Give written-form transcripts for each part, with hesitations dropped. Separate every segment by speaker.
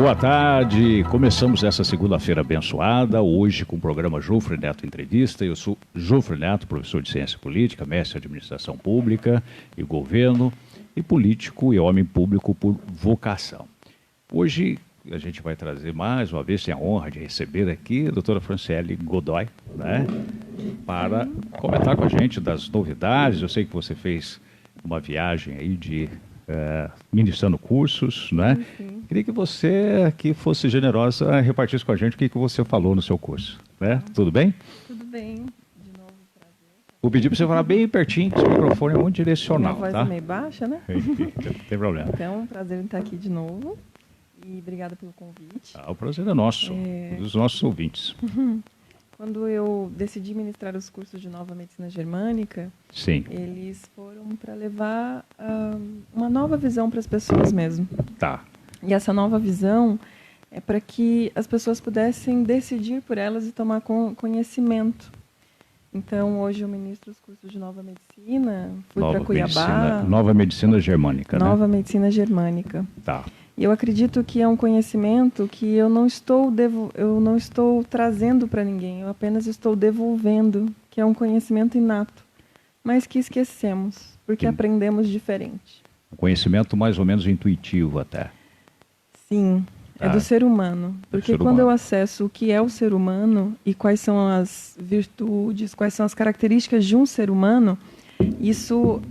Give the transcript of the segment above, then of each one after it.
Speaker 1: Boa tarde, começamos essa segunda-feira abençoada, hoje com o programa Jofre Neto Entrevista. Eu sou Jofre Neto, professor de Ciência Política, mestre em Administração Pública e Governo, e político e homem público por vocação. Hoje a gente vai trazer mais uma vez, tem a honra de receber aqui a doutora Franciele Godoy, né, para comentar com a gente das novidades. Eu sei que você fez uma viagem aí de... ministrando cursos, né?
Speaker 2: Uhum.
Speaker 1: Queria que você aqui fosse generosa, repartisse com a gente o que você falou no seu curso, né? Tudo bem?
Speaker 2: Tudo bem. De novo, prazer.
Speaker 1: Vou pedir para você falar bem pertinho, que o microfone é muito direcional,
Speaker 2: Minha voz
Speaker 1: tá?
Speaker 2: é meio baixa, né?
Speaker 1: Não tem problema.
Speaker 2: Então, prazer em estar aqui de novo. E obrigada pelo convite.
Speaker 1: O prazer é nosso, dos nossos ouvintes.
Speaker 2: Quando eu decidi ministrar os cursos de Nova Medicina Germânica,
Speaker 1: Sim.
Speaker 2: eles foram para levar uma nova visão para as pessoas mesmo.
Speaker 1: Tá.
Speaker 2: E essa nova visão é para que as pessoas pudessem decidir por elas e tomar conhecimento. Então, hoje eu ministro os cursos de Nova Medicina, fui para Cuiabá.
Speaker 1: Nova Medicina Germânica, né?
Speaker 2: Nova Medicina Germânica.
Speaker 1: Tá.
Speaker 2: E eu acredito que é um conhecimento que eu não estou trazendo para ninguém, eu apenas estou devolvendo, que é um conhecimento inato, mas que esquecemos, porque aprendemos diferente.
Speaker 1: Um conhecimento mais ou menos intuitivo até.
Speaker 2: Sim, é do ser humano. Porque quando eu acesso o que é o ser humano e quais são as virtudes, quais são as características de um ser humano, isso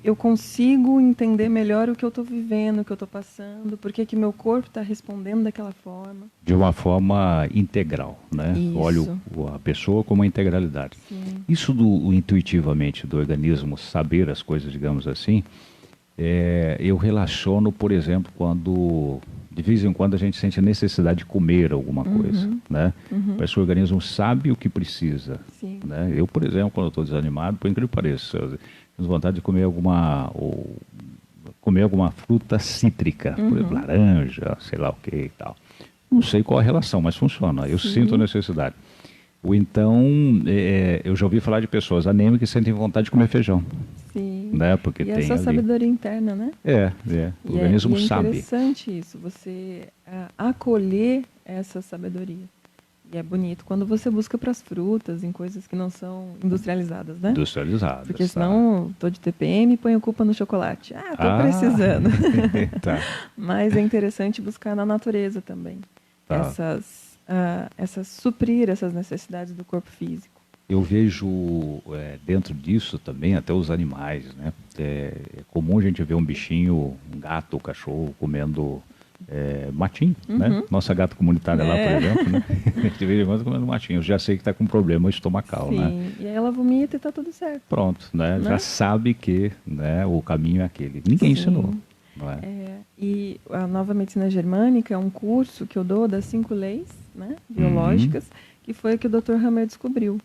Speaker 2: eu consigo entender melhor o que eu estou vivendo, o que eu estou passando, por que meu corpo está respondendo daquela forma.
Speaker 1: De uma forma integral, né?
Speaker 2: Isso.
Speaker 1: Olho a pessoa como uma integralidade.
Speaker 2: Sim.
Speaker 1: Isso intuitivamente do organismo saber as coisas, digamos assim, eu relaciono, por exemplo, quando de vez em quando a gente sente a necessidade de comer alguma coisa, né? Parece que o organismo sabe o que precisa.
Speaker 2: Sim.
Speaker 1: Né? Eu, por exemplo, quando estou desanimado, por incrível que pareça, eu tenho vontade de comer alguma fruta cítrica, por exemplo, laranja, sei lá o que e tal. Não sei qual a relação, mas funciona. Eu sinto a necessidade. Ou então, eu já ouvi falar de pessoas anêmicas que sentem vontade de comer feijão.
Speaker 2: Sim.
Speaker 1: Né? Porque
Speaker 2: e
Speaker 1: tem
Speaker 2: essa
Speaker 1: ali...
Speaker 2: sabedoria interna, né?
Speaker 1: O organismo sabe.
Speaker 2: É interessante isso, você acolher essa sabedoria. E é bonito quando você busca para as frutas, em coisas que não são industrializadas, né?
Speaker 1: Industrializadas.
Speaker 2: Porque senão, tô de TPM e ponho culpa no chocolate. Tô precisando.
Speaker 1: Tá.
Speaker 2: Mas é interessante buscar na natureza também.
Speaker 1: Tá.
Speaker 2: Suprir essas necessidades do corpo físico.
Speaker 1: Eu vejo dentro disso também até os animais, né? É comum a gente ver um bichinho, um gato ou cachorro comendo matinho, né? Nossa gata comunitária lá, por exemplo, né? De vez em quando comendo matinho. Eu já sei que está com problema estomacal,
Speaker 2: Sim.
Speaker 1: né?
Speaker 2: E aí ela vomita e está tudo certo.
Speaker 1: Pronto, né? Já sabe que, né, o caminho é aquele. Ninguém ensinou. Não é?
Speaker 2: E a Nova Medicina Germânica é um curso que eu dou das 5 leis, né, biológicas, que foi o que o Dr. Hammer descobriu.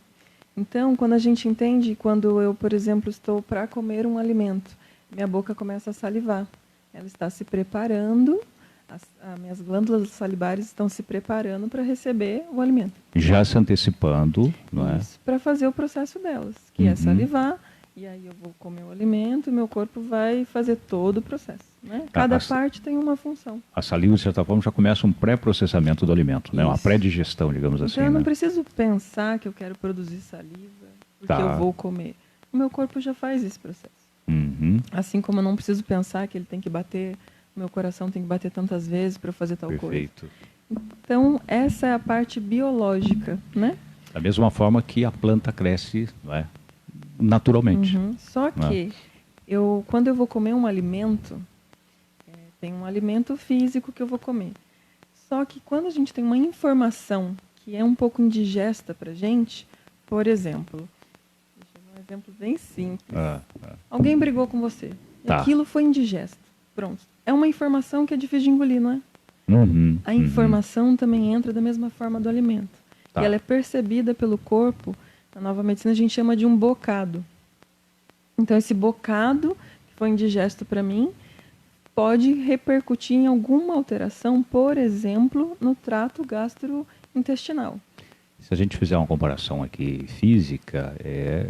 Speaker 2: Então, quando a gente entende, quando eu, por exemplo, estou para comer um alimento, minha boca começa a salivar. Ela está se preparando, as minhas glândulas salivares estão se preparando para receber o alimento.
Speaker 1: Já se antecipando, não é?
Speaker 2: Isso, para fazer o processo delas, que é salivar, e aí eu vou comer o alimento e meu corpo vai fazer todo o processo. Né? Cada parte tem uma função. A
Speaker 1: saliva, de certa forma, já começa um pré-processamento do alimento, né? Uma pré-digestão, digamos assim.
Speaker 2: Então eu não preciso pensar que eu quero produzir saliva, porque eu vou comer. O meu corpo já faz esse processo. Assim como eu não preciso pensar que ele tem que bater, o meu coração tem que bater tantas vezes para eu fazer tal coisa. Então, essa é a parte biológica, né?
Speaker 1: Da mesma forma que a planta cresce, não é? Naturalmente.
Speaker 2: Só que, quando eu vou comer um alimento, tem um alimento físico que eu vou comer. Só que quando a gente tem uma informação que é um pouco indigesta para a gente, por exemplo, deixa eu dar um exemplo bem simples. Alguém brigou com você, e aquilo foi indigesto. Pronto. É uma informação que é difícil de engolir, não é? A informação também entra da mesma forma do alimento. E ela é percebida pelo corpo. Na Nova Medicina a gente chama de um bocado. Então esse bocado que foi indigesto para mim pode repercutir em alguma alteração, por exemplo, no trato gastrointestinal.
Speaker 1: Se a gente fizer uma comparação aqui física,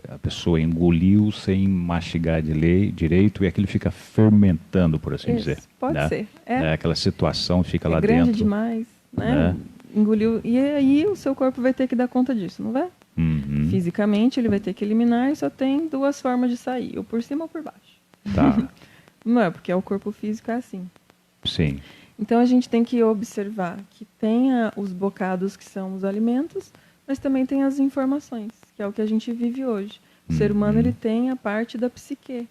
Speaker 1: a pessoa engoliu sem mastigar direito e aquilo fica fermentando, por assim dizer.
Speaker 2: Pode
Speaker 1: né?
Speaker 2: ser.
Speaker 1: Aquela situação fica lá
Speaker 2: grande
Speaker 1: dentro.
Speaker 2: Demais, né? Engoliu. E aí o seu corpo vai ter que dar conta disso, não vai?
Speaker 1: Uhum.
Speaker 2: Fisicamente ele vai ter que eliminar e só tem duas formas de sair, ou por cima ou por baixo.
Speaker 1: Tá.
Speaker 2: Não é, porque o corpo físico é assim.
Speaker 1: Sim.
Speaker 2: Então a gente tem que observar que tem os bocados que são os alimentos, mas também tem as informações, que é o que a gente vive hoje. O ser humano ele tem a parte da psique.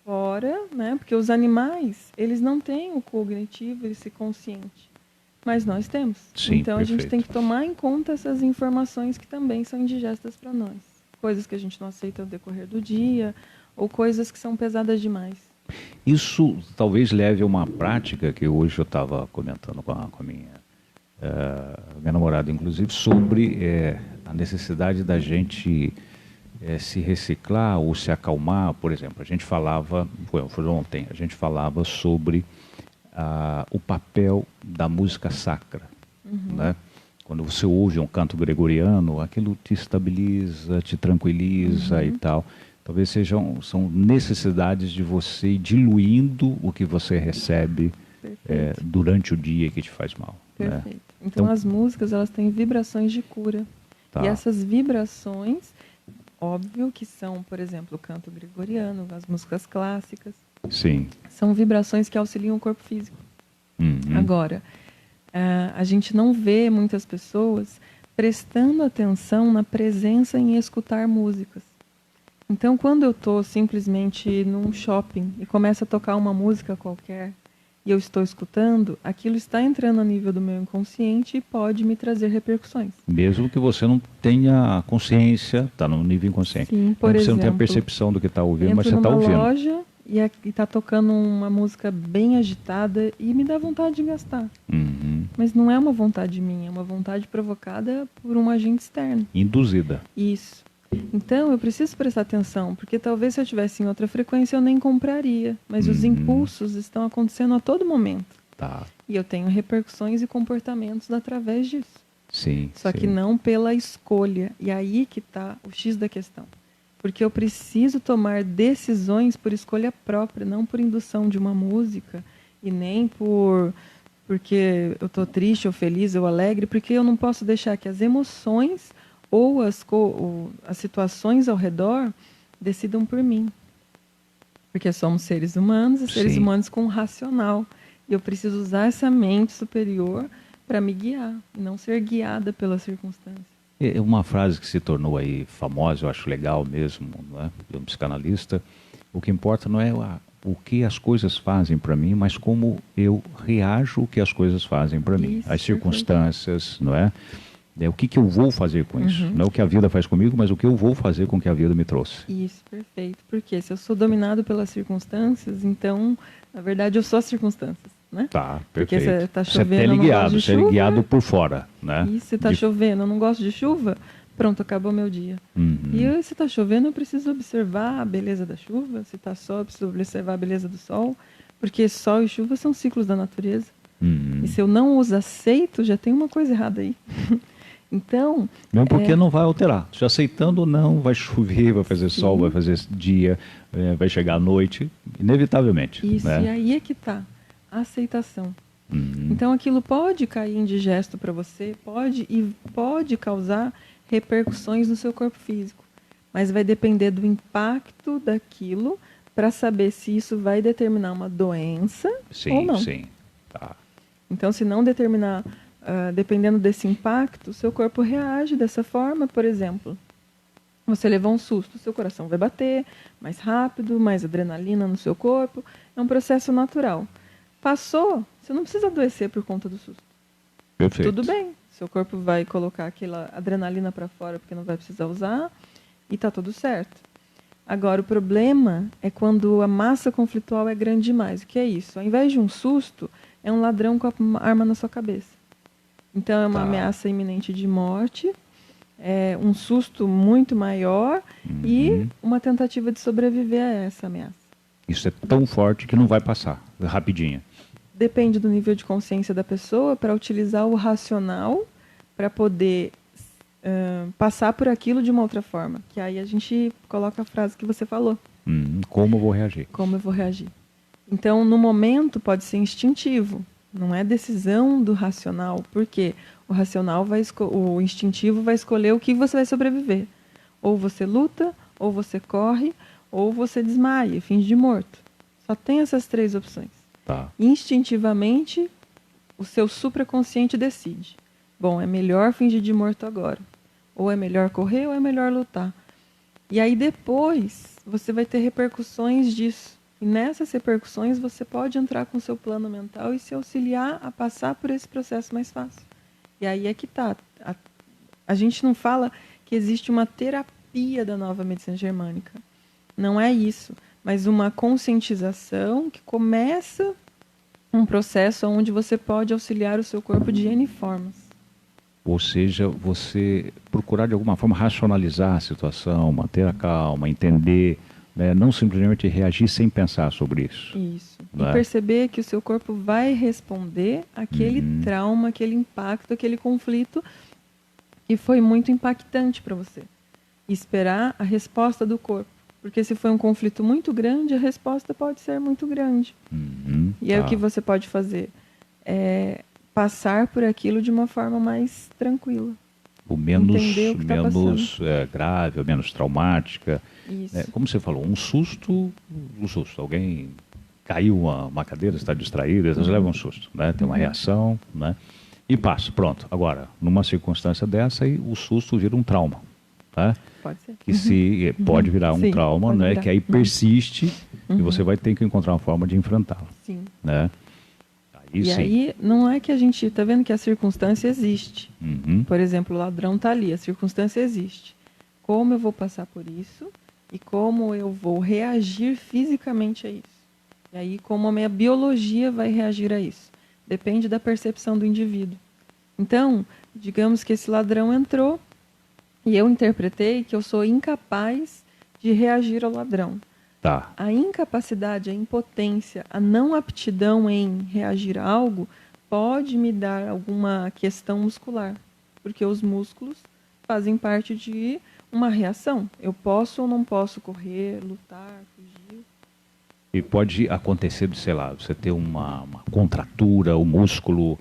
Speaker 2: Fora, né? Porque os animais, eles não têm o cognitivo, esse consciente. Mas nós temos.
Speaker 1: Sim,
Speaker 2: então a gente
Speaker 1: perfeito.
Speaker 2: tem que tomar em conta essas informações que também são indigestas para nós. Coisas que a gente não aceita no decorrer do dia, ou coisas que são pesadas demais.
Speaker 1: Isso talvez leve a uma prática que hoje eu estava comentando com a minha namorada, inclusive, sobre a necessidade da gente se reciclar ou se acalmar. Por exemplo, a gente falava, foi ontem, a gente falava sobre o papel da música sacra, né? Quando você ouve um canto gregoriano, aquilo te estabiliza, te tranquiliza e tal. Talvez são necessidades de você ir diluindo o que você recebe durante o dia que te faz mal.
Speaker 2: Perfeito.
Speaker 1: Né?
Speaker 2: Então as músicas, elas têm vibrações de cura.
Speaker 1: Tá.
Speaker 2: E essas vibrações, óbvio que são, por exemplo, o canto gregoriano, as músicas clássicas.
Speaker 1: Sim.
Speaker 2: São vibrações que auxiliam o corpo físico. Agora, a gente não vê muitas pessoas prestando atenção na presença em escutar músicas. Então, quando eu estou simplesmente num shopping e começa a tocar uma música qualquer e eu estou escutando, aquilo está entrando a nível do meu inconsciente e pode me trazer repercussões.
Speaker 1: Mesmo que você não tenha consciência, está no nível inconsciente.
Speaker 2: Sim, por exemplo,
Speaker 1: você não tem a percepção do que está ouvindo, mas você está ouvindo.
Speaker 2: Entro numa loja e está tocando uma música bem agitada e me dá vontade de gastar. Mas não é uma vontade minha, é uma vontade provocada por um agente externo.
Speaker 1: Induzida.
Speaker 2: Isso. Então, eu preciso prestar atenção, porque talvez se eu estivesse em outra frequência eu nem compraria, mas os impulsos estão acontecendo a todo momento.
Speaker 1: Tá.
Speaker 2: E eu tenho repercussões e comportamentos através disso.
Speaker 1: Sim.
Speaker 2: Só que não pela escolha. E aí que está o X da questão. Porque eu preciso tomar decisões por escolha própria, não por indução de uma música e nem porque eu estou triste ou feliz ou alegre, porque eu não posso deixar que as emoções ou as situações ao redor decidam por mim. Porque somos seres humanos e seres humanos com racional. E eu preciso usar essa mente superior para me guiar, e não ser guiada pelas circunstâncias.
Speaker 1: É uma frase que se tornou aí famosa, eu acho legal mesmo, não é? De um psicanalista. O que importa não é o que as coisas fazem para mim, mas como eu reajo o que as coisas fazem para mim.
Speaker 2: Isso,
Speaker 1: as circunstâncias, não é? O que eu vou fazer com isso? Não é o que a vida faz comigo, mas o que eu vou fazer com o que a vida me trouxe.
Speaker 2: Isso, perfeito. Porque se eu sou dominado pelas circunstâncias, então, na verdade, eu sou as circunstâncias, né?
Speaker 1: Tá,
Speaker 2: porque
Speaker 1: perfeito.
Speaker 2: Porque está
Speaker 1: você é
Speaker 2: chovendo, eu não gosto de chuva.
Speaker 1: Você é guiado por fora, né?
Speaker 2: E se está chovendo, eu não gosto de chuva, pronto, acabou meu dia. E se está chovendo, eu preciso observar a beleza da chuva. Se está sol, eu preciso observar a beleza do sol. Porque sol e chuva são ciclos da natureza. E se eu não os aceito, já tem uma coisa errada aí. Então...
Speaker 1: Mesmo porque não vai alterar. Se aceitando ou não, vai chover, vai fazer sol, vai fazer dia, vai chegar à noite, inevitavelmente.
Speaker 2: Isso,
Speaker 1: né?
Speaker 2: E aí é que está a aceitação. Então aquilo pode cair indigesto para você, pode causar repercussões no seu corpo físico. Mas vai depender do impacto daquilo para saber se isso vai determinar uma doença ou não.
Speaker 1: Sim. Tá.
Speaker 2: Então, se não determinar... dependendo desse impacto, o seu corpo reage dessa forma. Por exemplo, você levou um susto, seu coração vai bater mais rápido, mais adrenalina no seu corpo. É um processo natural. Passou, você não precisa adoecer por conta do susto.
Speaker 1: Perfeito.
Speaker 2: Tudo bem, seu corpo vai colocar aquela adrenalina para fora porque não vai precisar usar e está tudo certo. Agora, o problema é quando a massa conflitual é grande demais. O que é isso? Ao invés de um susto, é um ladrão com a arma na sua cabeça. Então, é uma ameaça iminente de morte, é um susto muito maior e uma tentativa de sobreviver a essa ameaça.
Speaker 1: Isso é tão forte que não vai passar, rapidinho.
Speaker 2: Depende do nível de consciência da pessoa para utilizar o racional para poder passar por aquilo de uma outra forma. Que aí a gente coloca a frase que você falou.
Speaker 1: Como eu vou reagir?
Speaker 2: Como eu vou reagir. Então, no momento, pode ser instintivo. Não é decisão do racional. Por quê? O racional o instintivo vai escolher o que você vai sobreviver. Ou você luta, ou você corre, ou você desmaia, finge de morto. Só tem essas 3 opções.
Speaker 1: Tá.
Speaker 2: Instintivamente, o seu supraconsciente decide. Bom, é melhor fingir de morto agora. Ou é melhor correr, ou é melhor lutar. E aí depois, você vai ter repercussões disso. E nessas repercussões, você pode entrar com o seu plano mental e se auxiliar a passar por esse processo mais fácil. E aí é que está. A gente não fala que existe uma terapia da nova medicina germânica. Não é isso. Mas uma conscientização que começa um processo onde você pode auxiliar o seu corpo de N formas.
Speaker 1: Ou seja, você procurar de alguma forma racionalizar a situação, manter a calma, entender, né? Não simplesmente reagir sem pensar sobre isso.
Speaker 2: Isso.
Speaker 1: Né?
Speaker 2: E perceber que o seu corpo vai responder àquele trauma, aquele impacto, aquele conflito que foi muito impactante para você. E esperar a resposta do corpo. Porque se foi um conflito muito grande, a resposta pode ser muito grande. E aí o que você pode fazer? É passar por aquilo de uma forma mais tranquila.
Speaker 1: O menos grave, ou menos traumática.
Speaker 2: Isso.
Speaker 1: Como você falou, um susto. Alguém caiu uma cadeira, está distraído, você leva um susto, né? Tem uma reação, né? E passa, pronto. Agora, numa circunstância dessa, aí, o susto vira um trauma. Tá?
Speaker 2: Pode ser.
Speaker 1: Que pode virar um trauma, né?
Speaker 2: Virar.
Speaker 1: Que aí persiste e você vai ter que encontrar uma forma de enfrentá-lo.
Speaker 2: Sim.
Speaker 1: Né?
Speaker 2: Aí não é que a gente está vendo que a circunstância existe. Por exemplo, o ladrão está ali, a circunstância existe. Como eu vou passar por isso e como eu vou reagir fisicamente a isso? E aí como a minha biologia vai reagir a isso? Depende da percepção do indivíduo. Então, digamos que esse ladrão entrou e eu interpretei que eu sou incapaz de reagir ao ladrão.
Speaker 1: Tá.
Speaker 2: A incapacidade, a impotência, a não aptidão em reagir a algo pode me dar alguma questão muscular, porque os músculos fazem parte de uma reação. Eu posso ou não posso correr, lutar, fugir.
Speaker 1: E pode acontecer, sei lá, você ter uma contratura, o músculo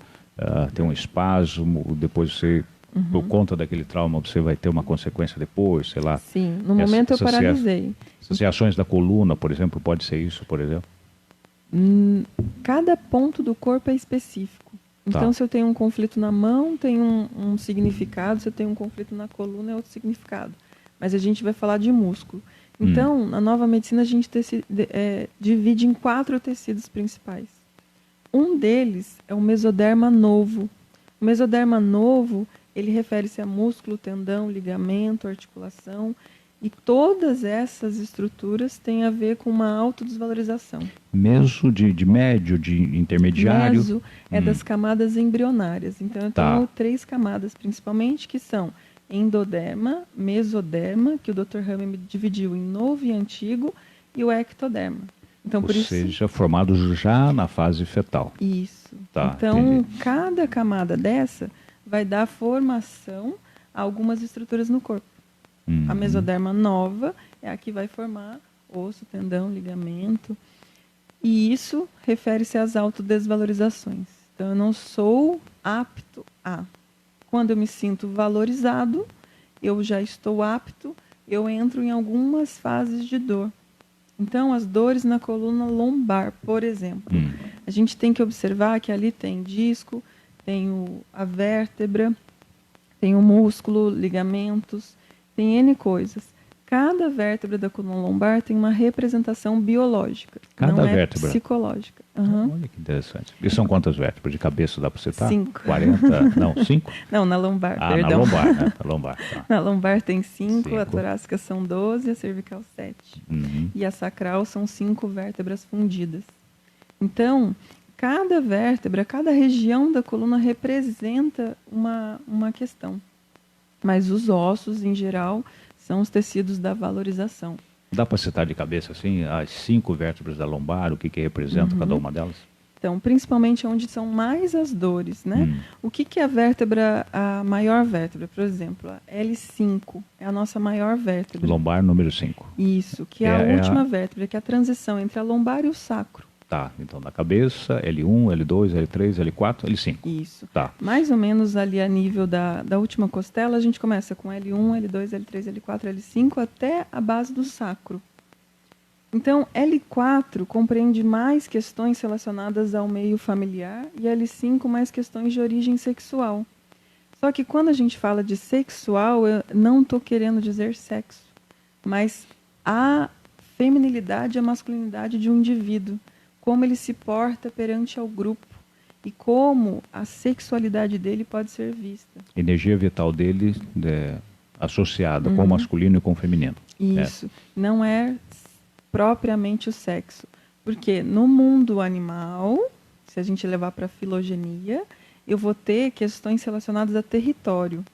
Speaker 1: ter um espasmo, depois você, por conta daquele trauma, você vai ter uma consequência depois, sei lá.
Speaker 2: Sim, no momento eu paralisei.
Speaker 1: Essas reações da coluna, por exemplo, pode ser isso, por exemplo?
Speaker 2: Cada ponto do corpo é específico. Então, se eu tenho um conflito na mão, tem um significado. Se eu tenho um conflito na coluna, é outro significado. Mas a gente vai falar de músculo. Então, na nova medicina, a gente divide em 4 tecidos principais. Um deles é o mesoderma novo. O mesoderma novo, ele refere-se a músculo, tendão, ligamento, articulação. E todas essas estruturas têm a ver com uma autodesvalorização.
Speaker 1: Meso de médio, de intermediário?
Speaker 2: Meso é das camadas embrionárias. Então, eu tenho 3 camadas, principalmente, que são endoderma, mesoderma, que o Dr. Hammer dividiu em novo e antigo, e o ectoderma. Então,
Speaker 1: Ou seja, formado já na fase fetal.
Speaker 2: Isso.
Speaker 1: Tá,
Speaker 2: então,
Speaker 1: entendi.
Speaker 2: cada camada dessa vai dar formação a algumas estruturas no corpo. A mesoderma nova é a que vai formar osso, tendão, ligamento. E isso refere-se às autodesvalorizações. Então, eu não sou apto a. Quando eu me sinto valorizado, eu já estou apto, eu entro em algumas fases de dor. Então, as dores na coluna lombar, por exemplo. A gente tem que observar que ali tem disco, tem a vértebra, tem o músculo, ligamentos, tem N coisas. Cada vértebra da coluna lombar tem uma representação biológica, não é psicológica.
Speaker 1: Olha que interessante. E são quantas vértebras? De cabeça dá para citar?
Speaker 2: 5.
Speaker 1: 40? Não, 5?
Speaker 2: Não, na lombar, perdão.
Speaker 1: Na lombar, né? Na lombar, tá.
Speaker 2: Na lombar tem 5, a torácica são 12, a cervical 7. E a sacral são 5 vértebras fundidas. Então, cada vértebra, cada região da coluna representa uma questão. Mas os ossos, em geral, são os tecidos da valorização.
Speaker 1: Dá para citar de cabeça assim as 5 vértebras da lombar, o que representa cada uma delas?
Speaker 2: Então, principalmente onde são mais as dores, né? O que é a vértebra, a maior vértebra? Por exemplo, a L5 é a nossa maior vértebra.
Speaker 1: Lombar número 5.
Speaker 2: Isso, que é a última vértebra, que é a transição entre a lombar e o sacro.
Speaker 1: Tá, então na cabeça, L1, L2, L3, L4, L5.
Speaker 2: Isso.
Speaker 1: Tá.
Speaker 2: Mais ou menos ali a nível da última costela, a gente começa com L1, L2, L3, L4, L5 até a base do sacro. Então, L4 compreende mais questões relacionadas ao meio familiar e L5 mais questões de origem sexual. Só que quando a gente fala de sexual, eu não estou querendo dizer sexo, mas a feminilidade e a masculinidade de um indivíduo, como ele se porta perante ao grupo e como a sexualidade dele pode ser vista.
Speaker 1: Energia vital dele associada com o masculino e com o feminino.
Speaker 2: Isso. Não é propriamente o sexo. Porque no mundo animal, se a gente levar para a filogenia, eu vou ter questões relacionadas a território.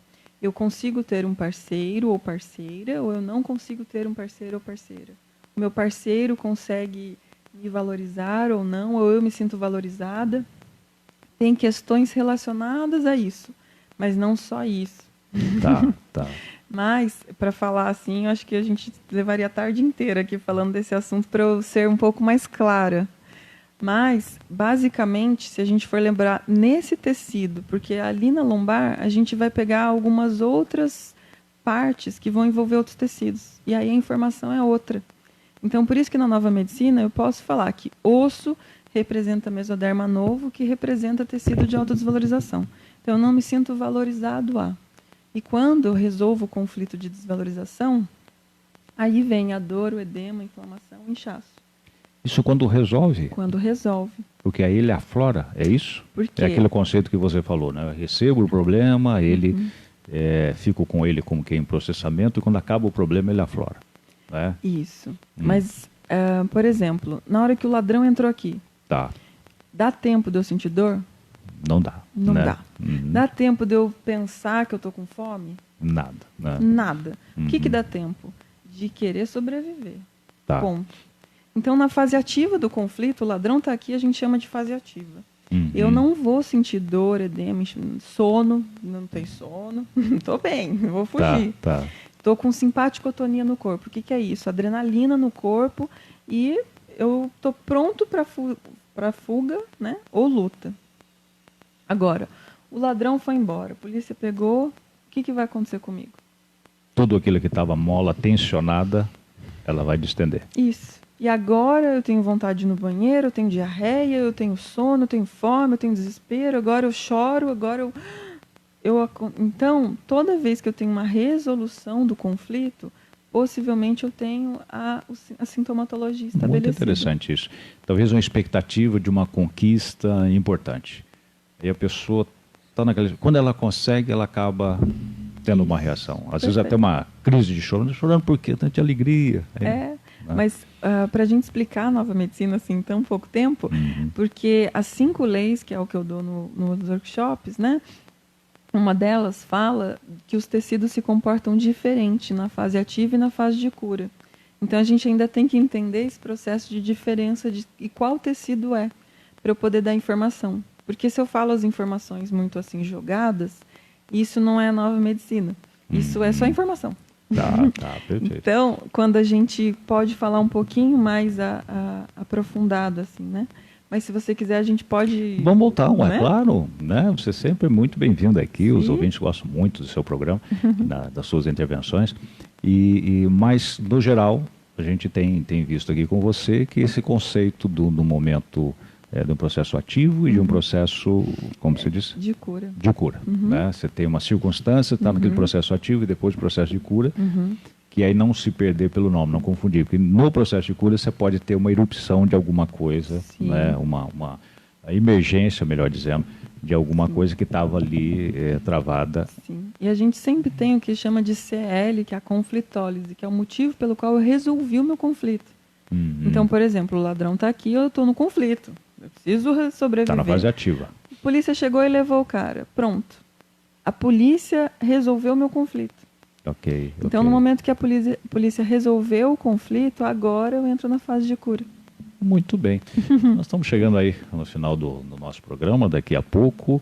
Speaker 2: Eu consigo ter um parceiro ou parceira, ou eu não consigo ter um parceiro ou parceira. O meu parceiro consegue me valorizar ou não, ou eu me sinto valorizada. Tem questões relacionadas a isso, mas não só isso.
Speaker 1: Tá.
Speaker 2: Mas, para falar assim, eu acho que a gente levaria a tarde inteira aqui falando desse assunto para eu ser um pouco mais clara. Mas, basicamente, se a gente for lembrar nesse tecido, porque ali na lombar a gente vai pegar algumas outras partes que vão envolver outros tecidos. E aí a informação é outra. Então, por isso que na nova medicina eu posso falar que osso representa mesoderma novo, que representa tecido de autodesvalorização. Então, eu não me sinto valorizado a. E quando eu resolvo o conflito de desvalorização, aí vem a dor, o edema, a inflamação, o inchaço.
Speaker 1: Isso quando resolve?
Speaker 2: Quando resolve.
Speaker 1: Porque aí ele aflora, é isso?
Speaker 2: Por quê?
Speaker 1: É aquele conceito que você falou, né? Eu recebo o problema, ele fico com ele como que em processamento, e quando acaba o problema ele aflora. Né?
Speaker 2: Isso. Mas, por exemplo, na hora que o ladrão entrou aqui, dá tempo de eu sentir dor?
Speaker 1: Não dá.
Speaker 2: Não
Speaker 1: né?
Speaker 2: dá. Dá tempo de eu pensar que eu estou com fome?
Speaker 1: Nada. Né?
Speaker 2: Nada. O que dá tempo? De querer sobreviver.
Speaker 1: Tá.
Speaker 2: Ponto. Então, na fase ativa do conflito, o ladrão está aqui, a gente chama de fase ativa. Eu não vou sentir dor, edema, sono, não tem sono, estou bem, vou fugir. Estou com simpaticotonia no corpo. O que é isso? Adrenalina no corpo e eu estou pronto para fuga, né? Ou luta. Agora, o ladrão foi embora, a polícia pegou, o que vai acontecer comigo?
Speaker 1: Tudo aquilo que estava mola, tensionada, ela vai distender.
Speaker 2: Isso. E agora eu tenho vontade de ir no banheiro, eu tenho diarreia, eu tenho sono, eu tenho fome, eu tenho desespero, agora eu choro, agora Então, toda vez que eu tenho uma resolução do conflito, possivelmente eu tenho a sintomatologia estabelecida.
Speaker 1: Muito interessante isso. Talvez uma expectativa de uma conquista importante. E a pessoa está naquela... Quando ela consegue, ela acaba tendo uma reação. Às vezes até uma crise de choro. Chorando por quê? Tanta alegria.
Speaker 2: Mas para a gente explicar a nova medicina assim, em tão pouco tempo, porque as 5 leis, que é o que eu dou nos workshops, né? Uma delas fala que os tecidos se comportam diferente na fase ativa e na fase de cura. Então, a gente ainda tem que entender esse processo de diferença e qual tecido é, para eu poder dar informação. Porque se eu falo as informações muito assim jogadas, isso não é a nova medicina. Isso é só informação.
Speaker 1: Perfeito.
Speaker 2: Então, quando a gente pode falar um pouquinho mais aprofundado, assim, né? Mas se você quiser, a gente pode...
Speaker 1: Vamos voltar, é claro. Né? Você sempre é muito bem-vindo aqui. Sim. Os ouvintes gostam muito do seu programa, das suas intervenções. Mas, no geral, a gente tem visto aqui com você que esse conceito do momento... de um processo ativo e de um processo, como você disse?
Speaker 2: De cura.
Speaker 1: De cura. Né? Você tem uma circunstância, está naquele processo ativo e depois o processo de cura, que aí não se perder pelo nome, não confundir. Porque no processo de cura você pode ter uma erupção de alguma coisa, né? uma emergência, melhor dizendo, de alguma coisa que estava ali travada.
Speaker 2: Sim. E a gente sempre tem o que chama de CL, que é a conflitólise, que é o motivo pelo qual eu resolvi o meu conflito. Então, por exemplo, o ladrão está aqui, eu estou no conflito. Eu preciso sobreviver.
Speaker 1: Está na fase ativa.
Speaker 2: A polícia chegou e levou o cara. Pronto. A polícia resolveu o meu conflito.
Speaker 1: Então,
Speaker 2: no momento que a polícia resolveu o conflito, agora eu entro na fase de cura.
Speaker 1: Muito bem. Nós estamos chegando aí no final do nosso programa, daqui a pouco.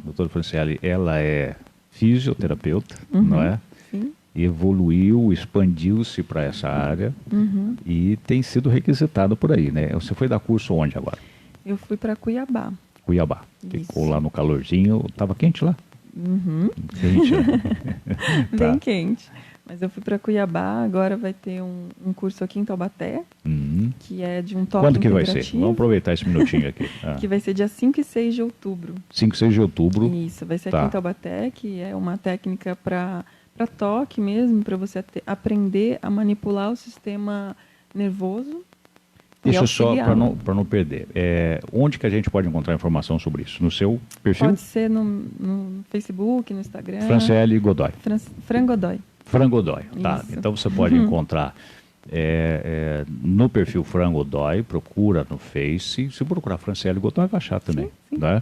Speaker 1: Doutora Franciele, ela é fisioterapeuta, não é?
Speaker 2: Sim.
Speaker 1: Evoluiu, expandiu-se para essa área e tem sido requisitada por aí, né? Você foi dar curso onde agora?
Speaker 2: Eu fui para Cuiabá.
Speaker 1: Cuiabá.
Speaker 2: Isso.
Speaker 1: Ficou lá no calorzinho. Estava quente lá? Quente, né?
Speaker 2: Bem quente. Mas eu fui para Cuiabá, agora vai ter um curso aqui em Taubaté, que é de um toque
Speaker 1: Quando que vai
Speaker 2: integrativo.
Speaker 1: ser? Vamos aproveitar esse minutinho aqui.
Speaker 2: Que vai ser dia 5 e 6 de outubro.
Speaker 1: 5 e 6 de outubro.
Speaker 2: Isso, vai ser aqui em Taubaté, que é uma técnica para toque mesmo, para você aprender a manipular o sistema nervoso.
Speaker 1: Deixa só, para não perder, onde que a gente pode encontrar informação sobre isso? No seu perfil?
Speaker 2: Pode ser no Facebook, no Instagram.
Speaker 1: Franciele Godoy.
Speaker 2: Fran Godoy.
Speaker 1: Fran Godoy, tá.
Speaker 2: Isso.
Speaker 1: Então você pode encontrar no perfil Fran Godoy, procura no Face. Se procurar Franciele Godoy, vai achar também.
Speaker 2: Sim.
Speaker 1: Né?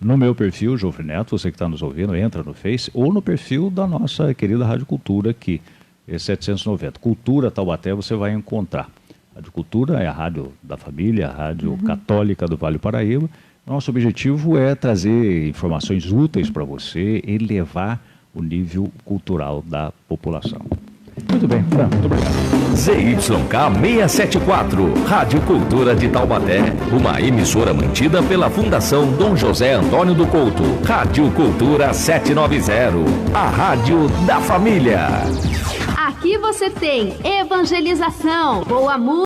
Speaker 1: No meu perfil, Jofre Neto, você que está nos ouvindo, entra no Face, ou no perfil da nossa querida Rádio Cultura aqui, 790. Cultura Taubaté você vai encontrar. Rádio Cultura é a rádio da família, a rádio católica do Vale do Paraíba. Nosso objetivo é trazer informações úteis para você, elevar o nível cultural da população. Muito bem, Fran, muito obrigado.
Speaker 3: ZYK 674, Rádio Cultura de Taubaté, uma emissora mantida pela Fundação Dom José Antônio do Couto. Rádio Cultura 790, a rádio da família.
Speaker 4: Aqui você tem evangelização, boa música.